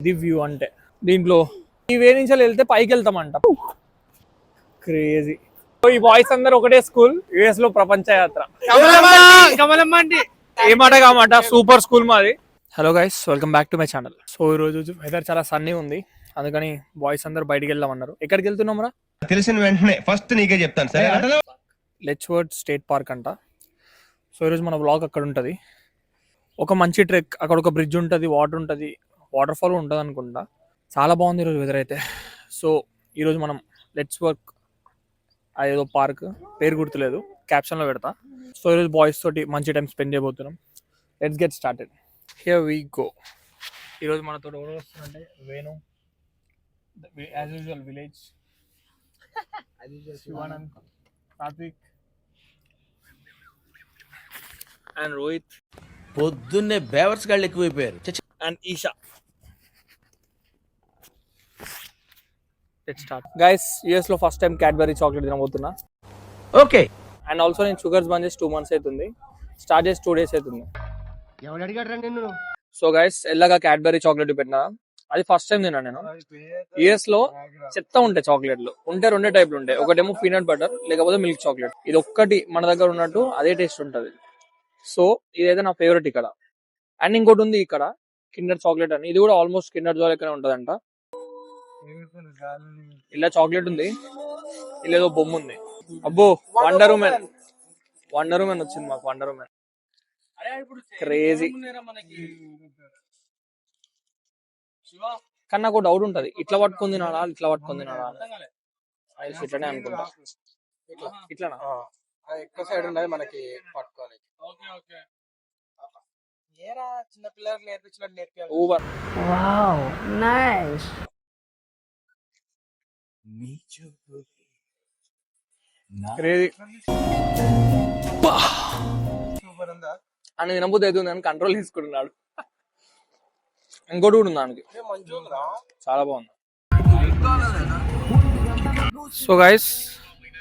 ఇది వ్యూ అంటే దీంట్లో ఈ వే నుంచి వెళ్తే పైకి వెళ్తామంట. క్రేజీ. ఈ బాయ్స్ అందరు ఒకటే స్కూల్, యుఎస్ లో ప్రపంచ యాత్ర. ఏ మాట కామాట సూపర్ స్కూల్ మాది. Hello guys, welcome back to my channel. So ఈ రోజు వెదర్ చాలా సన్నీ ఉంది, అందుకని బాయ్స్ అందరు బయటికి వెళ్దామన్నారు. ఎక్కడికి వెళ్తున్నాం రా? తెలిసిన వెంటనే ఫస్ట్ నీకే చెప్తాను సరే. లెచ్వర్డ్ స్టేట్ పార్క్ అంట. సో ఈరోజు మన వ్లాగ్ అక్కడ ఉంటుంది. ఒక మంచి ట్రెక్, అక్కడ ఒక బ్రిడ్జ్ ఉంటుంది, వాటర్ ఉంటుంది, వాటర్ ఫాల్ ఉంటుంది అనుకుంటా. చాలా బాగుంది ఈరోజు వెదర్ అయితే. సో ఈరోజు మనం లెట్స్వర్డ్ అదేదో పార్క్ పేరు గుర్తులేదు, క్యాప్షన్లో పెడతా. సో ఈరోజు బాయ్స్ తోటి మంచి టైం స్పెండ్ చేయబోతున్నాం. Let's get started. Here we go. ఈరోజు మనతో ఎవరు వస్తున్నారంటే Venu, as usual village, Shivanand, Satvik and Rohit. పొద్దున్నే బేవర్స్ గాళ్ళు ఎక్కువైపోయారు. And Esha. Let's start guys. US లో ఫస్ట్ టైం క్యాడ్బరీ చాక్లెట్ తినబోతున్నా. ఓకే. అండ్ ఆల్సో నేను షుగర్స్ బంద్ చేసి 2 months అవుతుంది, స్టార్ట్ చేసి 2 days అవుతుంది. సో గైస్, ఎల్లగా క్యాడ్బరీ చాక్లెట్ పెట్టినా, అది ఫస్ట్ టైం తిన్నా నేను. యూఎస్ లో చెత్త ఉంటాయి చాక్లెట్లు, ఉంటే 2 టైప్లు ఉంటాయి. ఒకటేమో పీనట్ బటర్, లేకపోతే మిల్క్ చాక్లెట్. ఇది ఒక్కటి మన దగ్గర ఉన్నట్టు అదే టేస్ట్ ఉంటుంది. సో ఇదైతే నా ఫేవరెట్ ఇక్కడ. అండ్ ఇంకోటి ఉంది ఇక్కడ, కిండర్ చాక్లెట్ అని. ఇది కూడా ఆల్మోస్ట్ కిండర్ జాయ్ లెక్కనే ఉంటదంట. ఇలా చాక్లెట్ ఉంది, ఇలా ఏదో బొమ్మ ఉంది. అబ్బో, వండర్ ఉమెన్ వచ్చింది మాకు. Wonder women crazy. కానీ నాకు డౌట్ ఉంటది, ఇట్లా పట్టుకుంది నాడా, ఇట్లా పట్టుకుంది నాడా, ఇట్లానే అనుకుంటా. ఇట్లానా ఎక్కువ సైడ్ ఉండదు మనకి పట్టుకోవాలి. చిన్న పిల్లలకు నేర్పించినట్టు నేర్పించాలి. Uber. Wow, nice. Crazy. Super ఉందా అని వినబుద్ధి అవుతుంది అని కంట్రోల్ తీసుకుంటున్నాడు. ఇంకోటి కూడా ఉంది దానికి, చాలా బాగుంది. సో గైస్,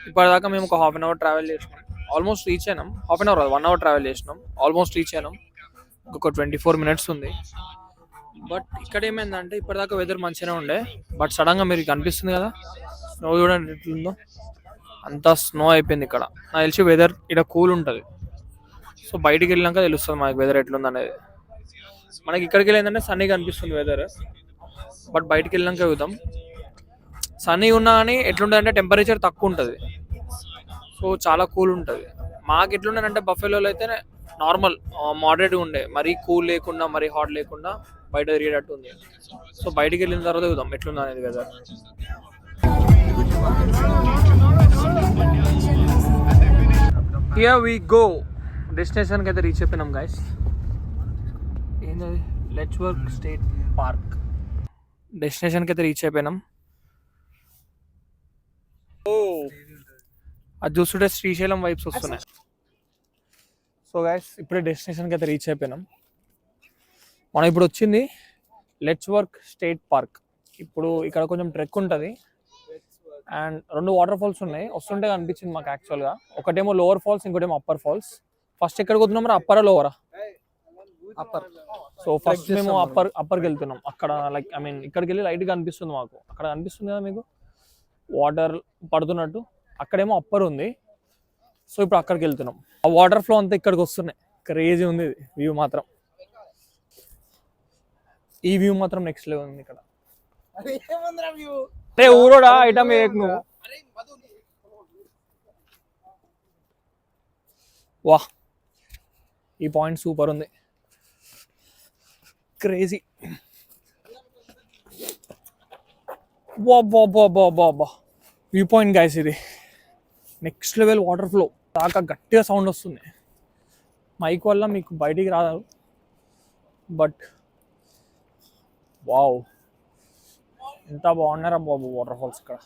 ఇప్పటిదాకా మేము ఒక 1/2 hour ట్రావెల్ చేసినాం. ఆల్మోస్ట్ రీచ్ అయినాం. 1/2 hour 1 hour ట్రావెల్ చేసినాం, ఆల్మోస్ట్ రీచ్ అయినాం. ఇంకొక 24 minutes ఉంది. బట్ ఇక్కడ ఏమైందంటే, ఇప్పటిదాకా వెదర్ మంచిగానే ఉండే, బట్ సడన్గా మీరు కనిపిస్తుంది కదా స్నో, చూడండి ఎట్లుందో. అంతా స్నో అయిపోయింది ఇక్కడ. నాకు తెలిసి వెదర్ ఇక్కడ కూల్ ఉంటుంది. సో బయటికి వెళ్ళినాక తెలుస్తుంది మనకి వెదర్ ఎట్లుంది అనేది. మనకి ఇక్కడికి వెళ్ళి ఏంటంటే సన్నీగా అనిపిస్తుంది వెదర్, బట్ బయటికి వెళ్ళినాక చూద్దాం. సన్నీ ఉన్నా కానీ ఎట్లుంటుంది అంటే టెంపరేచర్ తక్కువ ఉంటుంది, సో చాలా కూల్ ఉంటుంది. మాకు ఎట్లుండదంటే బఫెలోలో అయితే నార్మల్ మోడరేట్గా ఉండే, మరీ కూల్ లేకుండా మరీ హాట్ లేకుండా బయట తిరిగేటట్టు ఉంది. సో బయటికి వెళ్ళిన తర్వాత చూద్దాం ఎట్లుంది అనేది వెదర్. Here we go. డెస్టినేషన్కి అయితే రీచ్ అయిపోయినాం గైస్. ఏంటది? లెచ్వర్డ్ స్టేట్ పార్క్. డెస్టినేషన్కి అయితే రీచ్ అయిపోయినాం. ఓ, అది చూస్తుంటే శ్రీశైలం వైబ్స్ వస్తున్నాయి. సో గైస్, ఇప్పుడే డెస్టినేషన్కి అయితే రీచ్ అయిపోయినాం. మనం ఇప్పుడు వచ్చింది లెచ్వర్డ్ స్టేట్ పార్క్. ఇప్పుడు ఇక్కడ కొంచెం ట్రెక్ ఉంటుంది అండ్ 2 వాటర్ ఫాల్స్ ఉన్నాయి. వస్తుంటే అనిపించింది మాకు యాక్చువల్గా. ఒకటేమో లోవర్ ఫాల్స్, ఇంకోటేమో అప్పర్ ఫాల్స్. ఫస్ట్ ఎక్కడికి వస్తున్నాం రా? అప్పరా లోవరా? అప్పర్. సో ఫస్ట్ మేము అప్పర్కి వెళ్తున్నాం. అక్కడ లైక్ ఇక్కడికి వెళ్ళి లైట్గా అనిపిస్తుంది మాకు. అక్కడ అనిపిస్తుంది కదా మీకు వాటర్ పడుతున్నట్టు, అక్కడేమో అప్పర్ ఉంది. సో ఇప్పుడు అక్కడికి వెళ్తున్నాం. ఆ వాటర్ ఫ్లో అంతా ఇక్కడికి వస్తున్నాయి. క్రేజీ ఉంది వ్యూ మాత్రం. ఈ వ్యూ మాత్రం నెక్స్ట్ లెవెల్ ఉంది ఇక్కడ. ఊరోడా ఐటమ్ నువ్వు. వాహ్, ఈ పాయింట్ సూపర్ ఉంది, క్రేజీ. వ్యూ పాయింట్ గైస్, ఇది నెక్స్ట్ లెవెల్. వాటర్ ఫ్లో దాకా గట్టిగా సౌండ్ వస్తుంది. మైక్ వల్ల మీకు బయటికి రాదు, బట్ వావ్, ఎంత బాగున్నారా బాబు వాటర్ ఫాల్స్ ఇక్కడ.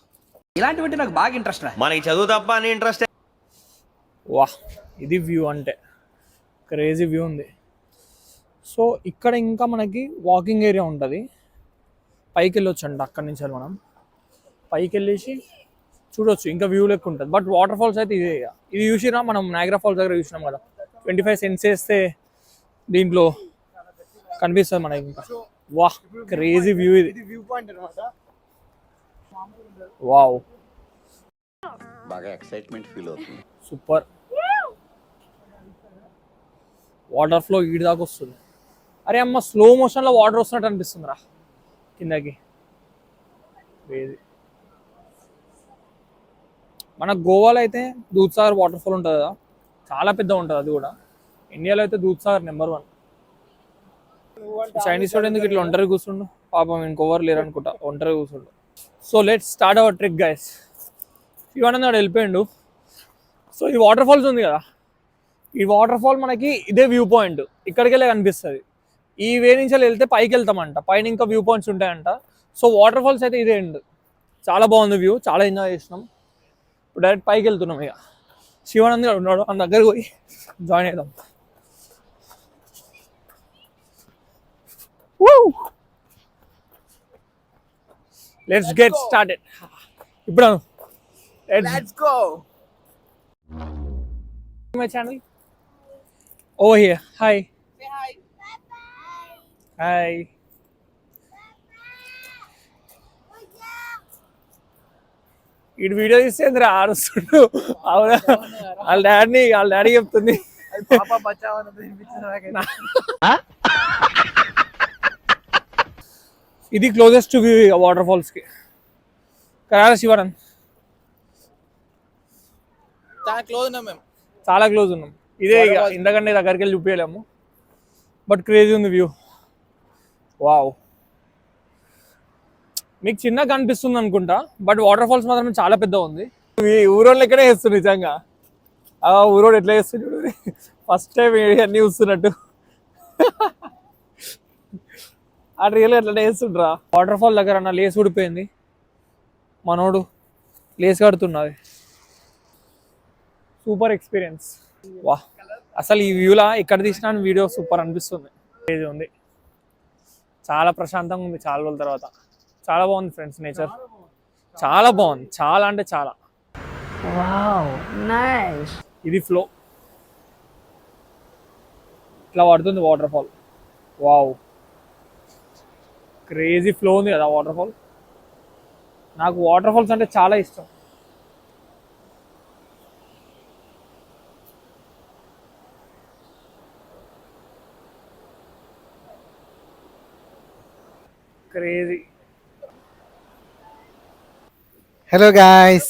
ఇలాంటివంటే నాకు బాగా ఇంట్రెస్ట్. మనకి చదువు తప్ప అని ఇంట్రెస్ట్. వాహ్, ఇది వ్యూ అంటే క్రేజీ వ్యూ ఉంది. సో ఇక్కడ ఇంకా మనకి వాకింగ్ ఏరియా ఉంటుంది. పైకి వెళ్ళొచ్చు అండి. అక్కడి నుంచి మనం పైకి వెళ్ళేసి చూడొచ్చు, ఇంకా వ్యూ లెక్క ఉంటుంది. బట్ వాటర్ ఫాల్స్ అయితే ఇది చూసినా మనం నయాగరా ఫాల్స్ దగ్గర చూసినాం కదా, 25 cents వేస్తే దీంట్లో కనిపిస్తుంది మనకి. ఇంకా వా క్రేజీ వ్యూ ఇది. ఇది వ్యూ పాయింట్ అనమాట. వావ్ బాగా ఎక్సైట్మెంట్ ఫీల్ అవుతుంది. సూపర్. వాటర్ ఫ్లో ఈడి దాకా వస్తుంది. అరే అమ్మ స్లో మోషన్లో వాటర్ వస్తున్నట్టు అనిపిస్తుంది రా కిందకి. క్రేజీ. మన గోవాలో అయితే దూద్సాగర్ వాటర్ ఫాల్ ఉంటుంది కదా, చాలా పెద్ద ఉంటుంది అది కూడా. ఇండియాలో అయితే దూద్సాగర్ నెంబర్ 1. చైనీస్ వాడు ఎందుకు ఇట్లా ఒంటరి కూర్చుండు? పాపం ఇంకొవరు లేరు అనుకుంటా, ఒంటరి కూర్చుండు. So let's start our trick guys. Shivanand వాడు వెళ్ళిపోయిండు. సో ఈ వాటర్ ఫాల్స్ ఉంది కదా, ఈ వాటర్ ఫాల్ మనకి ఇదే వ్యూ పాయింట్, ఇక్కడికి వెళ్ళే కనిపిస్తుంది. ఈ వే నుంచి వెళ్తే పైకి వెళ్తామంట, పైన ఇంకా వ్యూ పాయింట్స్ ఉంటాయంట. సో వాటర్ ఫాల్స్ అయితే ఇదే ఎండ్. చాలా బాగుంది వ్యూ, చాలా ఎంజాయ్ చేసినాం. ఇప్పుడు డైరెక్ట్ పైకి వెళ్తున్నాం. ఇక శివానంద్ గారు ఉన్నాడు, మన దగ్గరకు పోయి జాయిన్ అవుదాం. Let's get started. ఇప్పుడు let's go. My channel over here. Hi hi. ఇటు వీడియో తీస్తే ఆరుస్తుండు. అవునా, వాళ్ళ డాడీ చెప్తుంది. ఇది క్లోజెస్ట్ వ్యూ వాటర్ ఫాల్స్ కి. కరారా శివరన్ చాలా క్లోజ్ ఉన్నాం మేము. చాలా క్లోజ్ ఉన్నాం. ఇదే ఇక ఇంతకంటే దగ్గరికి వెళ్ళి చూపించలేము, బట్ క్రేజీ ఉంది వ్యూ. వావ్. మీకు చిన్నగా కనిపిస్తుంది అనుకుంటా, బట్ వాటర్ ఫాల్స్ మాత్రం చాలా పెద్ద ఉంది. ఈ ఊరోళ్ళు ఎక్కడే వేస్తుంది నిజంగా. ఆ ఊరోడు ఎట్లా వేస్తుంది, ఫస్ట్ టైం అన్నీ చూస్తున్నట్టు. ఆ రియల్ ఎట్లా వేస్తుండ్రా. వాటర్ ఫాల్ దగ్గర నా లేస్ ఊడిపోయింది, మనోడు లేస్ కడుతున్నది. Super experience. వా, అసలు ఈ వ్యూలా ఎక్కడ తీసినా వీడియో సూపర్ అనిపిస్తుంది. క్రేజీ ఉంది, చాలా ప్రశాంతంగా ఉంది చాలా రోజుల తర్వాత. చాలా బాగుంది ఫ్రెండ్స్, నేచర్ చాలా బాగుంది, చాలా అంటే చాలా. Wow, nice. ఇది ఫ్లో ఇట్లా పడుతుంది water fall. Wow, crazy flow ఉంది కదా వాటర్ ఫాల్. నాకు వాటర్ ఫాల్స్ అంటే చాలా ఇష్టం. Crazy. Hello guys.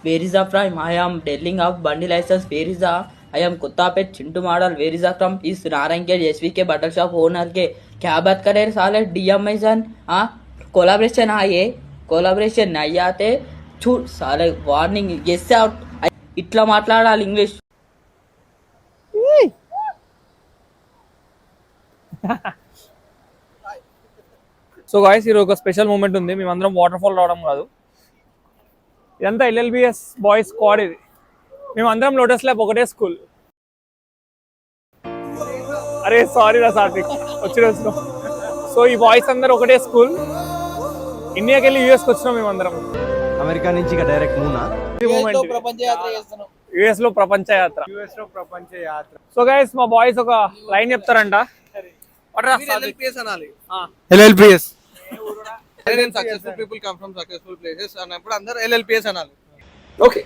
Where is the from? I am dealing of Bundy license. Where is the? I am Kuttapet Chintu model. Where is the from? Is Narangel SVK bottle shop owner के क्या बात करे साले DMI सन. हाँ collaboration है ये, collaboration नहीं आते छूट साले वार्निंग गेस आउट. इट्ला మాట్లాడాలి ఇంగ్లీష్. సో గాయ్స్, ఈరోజు ఒక స్పెషల్ మూమెంట్ ఉంది. మేమందరం వాటర్ ఫాల్ రావడం కాదు, ఇదంతా ఎల్ఎల్బిఎస్ బాయ్స్ స్క్వాడ్. ఇది మేమందరం లోటస్ ల్యాబ్ ఒకటే స్కూల్. అరే సారీ రా సాత్విక్, వచ్చినాం. సో ఈ బాయ్స్ అందరు ఒకటే స్కూల్. ఇండియాకి వెళ్ళి యూఎస్కి వచ్చినాం మేమందరం. అమెరికా నుంచి డైరెక్ట్ మూనా. ప్రపంచ యాత్ర చేస్తున్నాం. యుఎస్ లో ప్రపంచ యాత్ర. సో గైస్, మా బాయ్స్ ఒక లైన్ చెప్తారంట. అనాలి. LLBS. Successful people come from successful places అన్నప్పుడు అందరూ ఎల్ఎల్పిఎస్ అనాలి. ఓకే,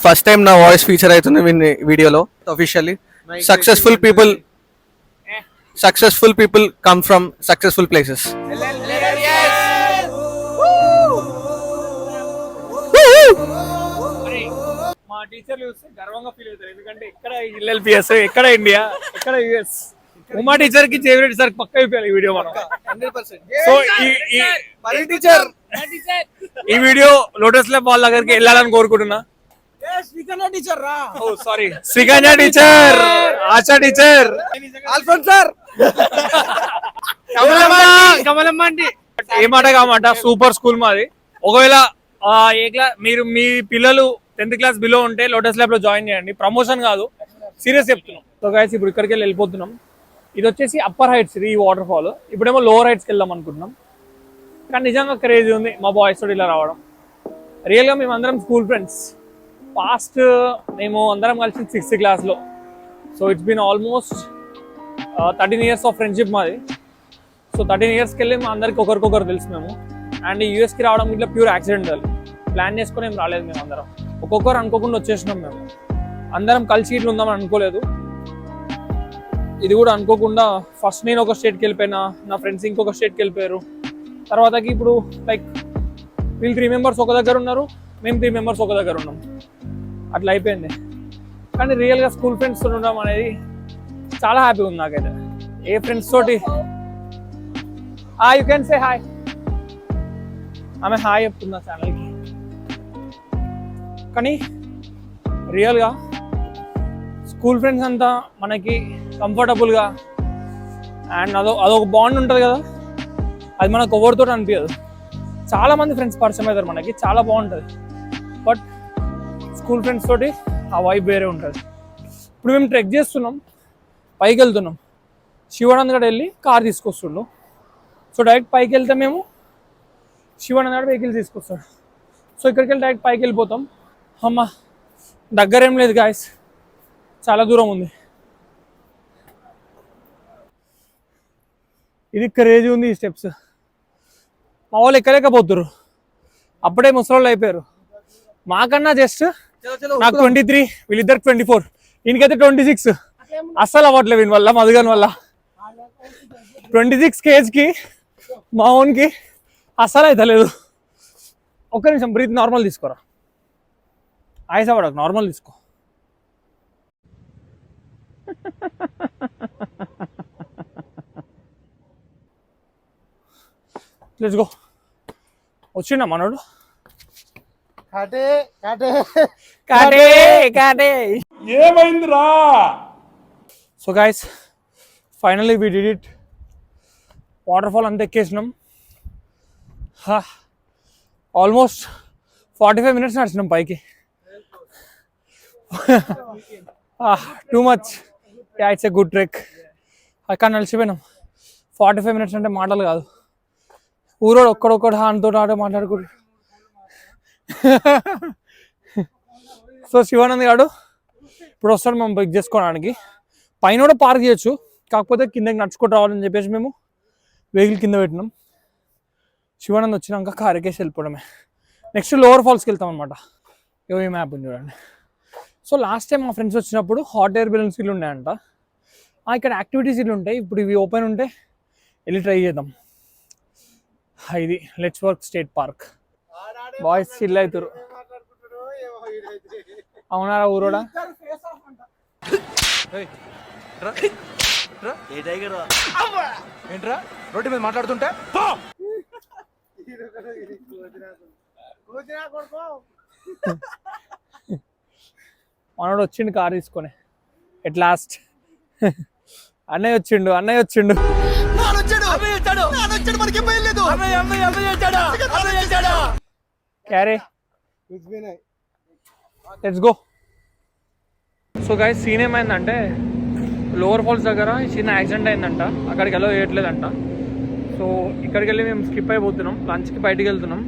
ఫస్ట్ టైం నా వాయిస్ ఫీచర్ అవుతుంది వీడియోలో officially. Successful people come from successful places. మా టీచర్లు చూస్తే గర్వంగా ఫీల్ అవుతారు, ఎందుకంటే ఎక్కడ ఎల్ఎల్పిఎస్, ఎక్కడ ఇండియా, ఎక్కడ యుఎస్. ఉమా టీచర్ కి ఫేవరెట్ సార్ పక్క అయిపోయాలి ఈ వీడియో మనం. 100%. సో ఈ వీడియో లోటస్ ల్యాబ్ వాళ్ళ దగ్గరికి వెళ్ళాలని కోరుకుంటున్నా. టీచర్ రా. Oh sorry, Srikanya teacher, Asha teacher, Alphonse sir, Kamalamma aunty. ఏ మాట కామాట సూపర్ స్కూల్ మాది. ఒకవేళ మీరు మీ పిల్లలు 10th క్లాస్ బిలో ఉంటే లోటస్ ల్యాబ్ లో జాయిన్ చేయండి. ప్రమోషన్ కాదు, సీరియస్ చెప్తున్నాం. సో గైస్, ఇప్పుడు ఇక్కడికి వెళ్ళిపోతున్నాం. ఇది వచ్చేసి అప్పర్ హైట్స్, ఇది ఈ వాటర్ ఫాల్. ఇప్పుడేమో లోవర్ హైట్స్కి వెళ్దాం అనుకుంటున్నాం. కానీ నిజంగా క్రేజీ ఉంది మా బాయ్స్ తోటి ఇలా రావడం. రియల్గా మేము అందరం స్కూల్ ఫ్రెండ్స్. పాస్ట్ మేము అందరం కలిసి 6th క్లాస్లో. So it's been almost 13 years of friendship మాది. సో 13 ఇయర్స్కి వెళ్ళి మా అందరికి ఒకరికొకరు తెలుసు మేము. అండ్ యూఎస్కి రావడం ఇట్లా ప్యూర్ యాక్సిడెంటల్, ప్లాన్ చేసుకుని ఏం రాలేదు మేము అందరం. ఒక్కొక్కరు అనుకోకుండా వచ్చేసినాం మేము. అందరం కలిసి ఇట్లా ఉందామని అనుకోలేదు. ఇది కూడా అనుకోకుండా ఫస్ట్ నేను ఒక స్టేట్కి వెళ్ళిపోయినా, నా ఫ్రెండ్స్ ఇంకొక స్టేట్కి వెళ్ళిపోయారు. తర్వాతకి ఇప్పుడు లైక్ వీళ్ళు 3 మెంబర్స్ ఒక దగ్గర ఉన్నారు, మేము 3 మెంబర్స్ ఒక దగ్గర ఉన్నాం. అట్లా అయిపోయింది. కానీ రియల్గా స్కూల్ ఫ్రెండ్స్ తోటి ఉండడం అనేది చాలా హ్యాపీగా ఉంది నాకైతే. ఏ ఫ్రెండ్స్ తోటి యూ కెన్ సే హాయ్. ఆమె హాయ్ చెప్తున్నా ఛానల్కి. కానీ రియల్గా స్కూల్ ఫ్రెండ్స్ అంతా మనకి కంఫర్టబుల్గా అండ్ అదొక బాండ్ ఉంటుంది కదా, అది మనకు ఎవరితో అనిపించదు. చాలామంది ఫ్రెండ్స్ పరిచయం అవుతారు మనకి, చాలా బాగుంటుంది. బట్ స్కూల్ ఫ్రెండ్స్ తోటి ఆ వైబ్ వేరే ఉంటుంది. ఇప్పుడు మేము ట్రెక్ చేస్తున్నాం, పైకి వెళ్తున్నాం. శివానంద్ గడ వెళ్ళి కార్ తీసుకొస్తుండు. సో డైరెక్ట్ పైకి వెళ్తే మేము శివానంద్ గడ వెహికల్ తీసుకొస్తాడు. సో ఇక్కడికి వెళ్ళి డైరెక్ట్ పైకి వెళ్ళిపోతాం. అమ్మ దగ్గర ఏం లేదు గాయస్, చాలా దూరం ఉంది. ఇది క్రేజీ ఉంది ఈ స్టెప్స్. మా వాళ్ళు ఎక్కలేకపోతున్నారు, అప్పుడే ముసలోళ్ళు అయిపోయారు. మాకన్నా జస్ట్ నాకు 23, వీళ్ళిద్దరికి 24, ఈయనకైతే 26. అస్సలు అవ్వట్లేదు వీని వల్ల, మధుగన్ వల్ల. 26 కేజ్కి మా ఓన్కి అస్సలు అవుతలేదు. ఒక్క నిమిషం బ్రీత్ నార్మల్ తీసుకోరా, ఆయాస పడకు, నార్మల్ తీసుకో. Let's go. వచ్చిండా మనోడు? ఏమైందిరా? So guys finally we did it. Waterfall అంతా ఎక్కేసినాం. ఆల్మోస్ట్ 45 మినిట్స్ నడిచినాం పైకి. Too much. It's a good trek. అక్కడ నడిచిపోయినాం. 45 మినిట్స్ అంటే మాటలు కాదు. ఊరోడు ఒక్కడొక్కడు హాన్తో ఆట మాట్లాడుకుంటు. సో శివానంద్ గారు ఇప్పుడు వస్తాడు మేము పిక్ చేసుకోవడానికి. పైన కూడా పార్క్ చేయొచ్చు, కాకపోతే కిందకి నడుచుకుంటూ రావాలని చెప్పేసి మేము వెహికల్ కింద పెట్టినాం. శివానంద్ వచ్చినాక కార్ ఎక్కేసి వెళ్ళిపోవడమే. నెక్స్ట్ లోవర్ ఫాల్స్కి వెళ్తాం అనమాట. ఈ మ్యాప్ ఉంది చూడండి. సో లాస్ట్ టైం మా ఫ్రెండ్స్ వచ్చినప్పుడు హాట్ ఎయిర్ బెలూన్స్ ఇల్లు ఉన్నాయంట. ఇక్కడ యాక్టివిటీస్ ఇల్లు ఉంటాయి. ఇప్పుడు ఇవి ఓపెన్ ఉంటే వెళ్ళి ట్రై చేద్దాం. ఇది let's work state park. Boys chill అవుతారు. అవునారా ఊరోడా? ఏంట్రా రోడ్డు మీద మాట్లాడుతుంటే మనోడు వచ్చిండు కార్ తీసుకొని. ఎట్ లాస్ట్ అన్నయ్య వచ్చిండు. క్యారే let's go. So guys scene ఏమైందంటే లోవర్ ఫాల్స్ దగ్గర చిన్న యాక్సిడెంట్ అయిందంట. అక్కడికి ఎలా వేయట్లేదంట. సో ఇక్కడికి వెళ్ళి మేము స్కిప్ అయిపోతున్నాం, లంచ్కి బయటికి వెళ్తున్నాం.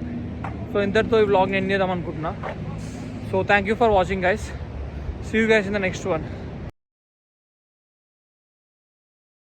సో ఇంతటితో ఈ వ్లాగ్ని ఎండ్ చేద్దాం అనుకుంటున్నా. So thank you for watching guys. See you guys in the next one.